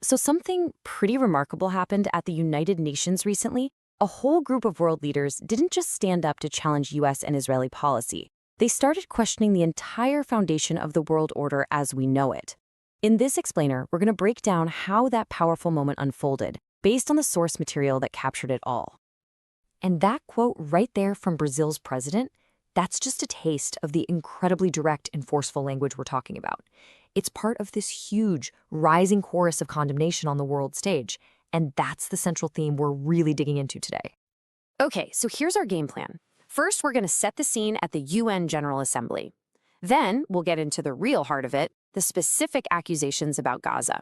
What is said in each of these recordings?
So something pretty remarkable happened at the United Nations recently. A whole group of world leaders didn't just stand up to challenge US and Israeli policy. They started questioning the entire foundation of the world order as we know it. In this explainer, we're going to break down how that powerful moment unfolded, based on the source material that captured it all. And that quote right there from Brazil's president, that's just a taste of the incredibly direct and forceful language we're talking about. It's part of this huge, rising chorus of condemnation on the world stage, and that's the central theme we're really digging into today. Okay, so here's our game plan. First, we're going to set the scene at the UN General Assembly. Then, we'll get into the real heart of it, the specific accusations about Gaza.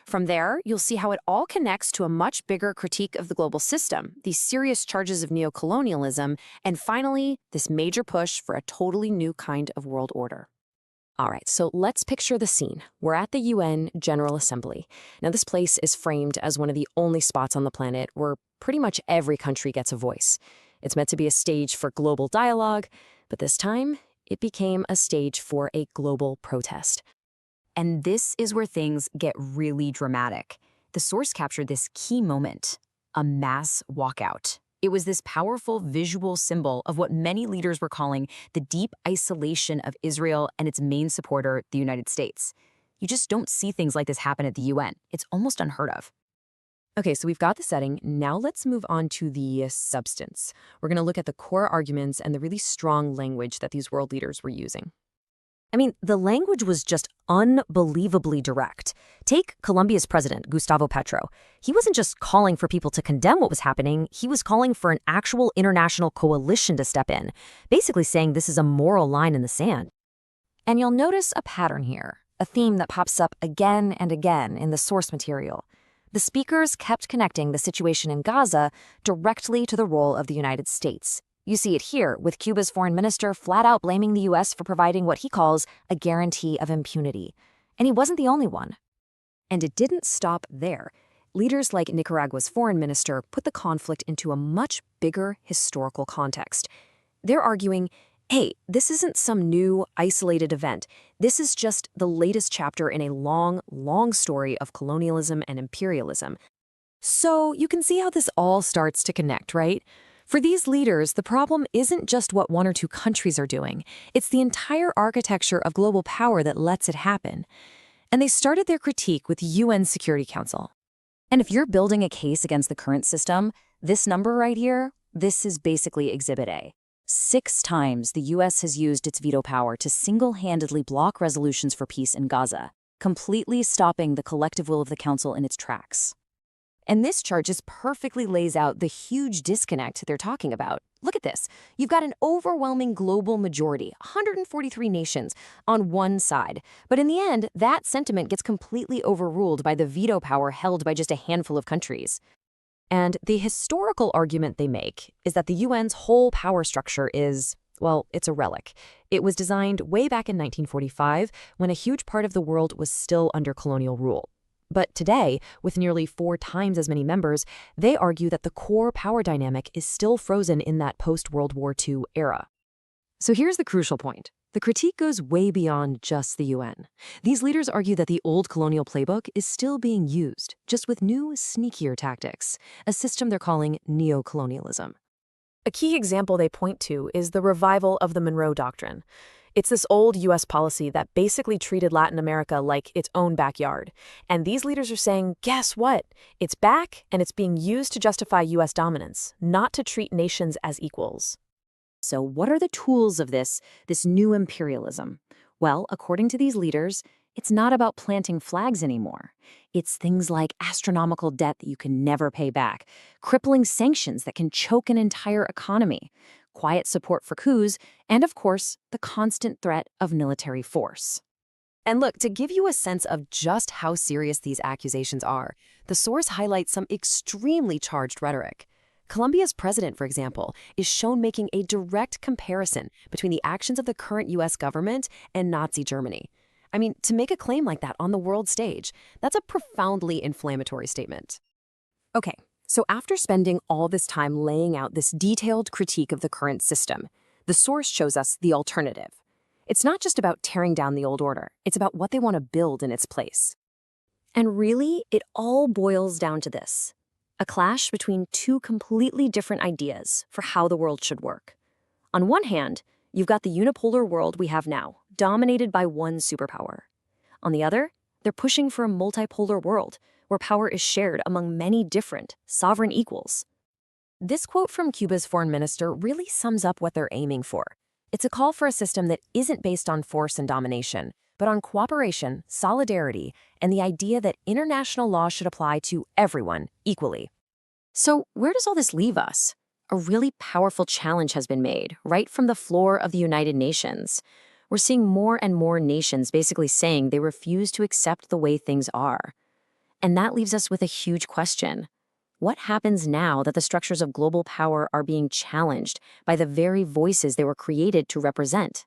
From there, you'll see how it all connects to a much bigger critique of the global system, these serious charges of neocolonialism, and finally, this major push for a totally new kind of world order. All right, so let's picture the scene. We're at the UN General Assembly. Now, this place is framed as one of the only spots on the planet where pretty much every country gets a voice. It's meant to be a stage for global dialogue, but this time, it became a stage for a global protest. And this is where things get really dramatic. The source captured this key moment, a mass walkout. It was this powerful visual symbol of what many leaders were calling the deep isolation of Israel and its main supporter, the United States. You just don't see things like this happen at the UN. It's almost unheard of. Okay, so we've got the setting. Now let's move on to the substance. We're going to look at the core arguments and the really strong language that these world leaders were using. I mean, the language was just unbelievably direct. Take Colombia's president, Gustavo Petro. He wasn't just calling for people to condemn what was happening, he was calling for an actual international coalition to step in, basically saying this is a moral line in the sand. And you'll notice a pattern here, a theme that pops up again and again in the source material. The speakers kept connecting the situation in Gaza directly to the role of the United States. You see it here, with Cuba's foreign minister flat out blaming the U.S. for providing what he calls a guarantee of impunity. And he wasn't the only one. And it didn't stop there. Leaders like Nicaragua's foreign minister put the conflict into a much bigger historical context. They're arguing, hey, this isn't some new, isolated event. This is just the latest chapter in a long, long story of colonialism and imperialism. So you can see how this all starts to connect, right? For these leaders, the problem isn't just what one or two countries are doing. It's the entire architecture of global power that lets it happen. And they started their critique with UN Security Council. And if you're building a case against the current system, this number right here, this is basically Exhibit A. 6 times the U.S. has used its veto power to single-handedly block resolutions for peace in Gaza, completely stopping the collective will of the Council in its tracks. And this chart just perfectly lays out the huge disconnect they're talking about. Look at this. You've got an overwhelming global majority, 143 nations, on one side. But in the end, that sentiment gets completely overruled by the veto power held by just a handful of countries. And the historical argument they make is that the UN's whole power structure is, well, it's a relic. It was designed way back in 1945 when a huge part of the world was still under colonial rule. But today, with nearly 4 times as many members, they argue that the core power dynamic is still frozen in that post-World War II era. So here's the crucial point. The critique goes way beyond just the UN. These leaders argue that the old colonial playbook is still being used, just with new, sneakier tactics, a system they're calling neocolonialism. A key example they point to is the revival of the Monroe Doctrine. It's this old U.S. policy that basically treated Latin America like its own backyard. And these leaders are saying, guess what? It's back, and it's being used to justify U.S. dominance, not to treat nations as equals. So what are the tools of this new imperialism? Well, according to these leaders, it's not about planting flags anymore. It's things like astronomical debt that you can never pay back, crippling sanctions that can choke an entire economy, quiet support for coups, and of course, the constant threat of military force. And look, to give you a sense of just how serious these accusations are, the source highlights some extremely charged rhetoric. Colombia's president, for example, is shown making a direct comparison between the actions of the current U.S. government and Nazi Germany. I mean, to make a claim like that on the world stage, that's a profoundly inflammatory statement. Okay, so after spending all this time laying out this detailed critique of the current system, the source shows us the alternative. It's not just about tearing down the old order, it's about what they want to build in its place. And really, it all boils down to this: a clash between two completely different ideas for how the world should work. On one hand, you've got the unipolar world we have now, dominated by one superpower. On the other, they're pushing for a multipolar world where power is shared among many different, sovereign equals. This quote from Cuba's foreign minister really sums up what they're aiming for. It's a call for a system that isn't based on force and domination, but on cooperation, solidarity, and the idea that international law should apply to everyone equally. So, where does all this leave us? A really powerful challenge has been made, right from the floor of the United Nations. We're seeing more and more nations basically saying they refuse to accept the way things are. And that leaves us with a huge question. What happens now that the structures of global power are being challenged by the very voices they were created to represent?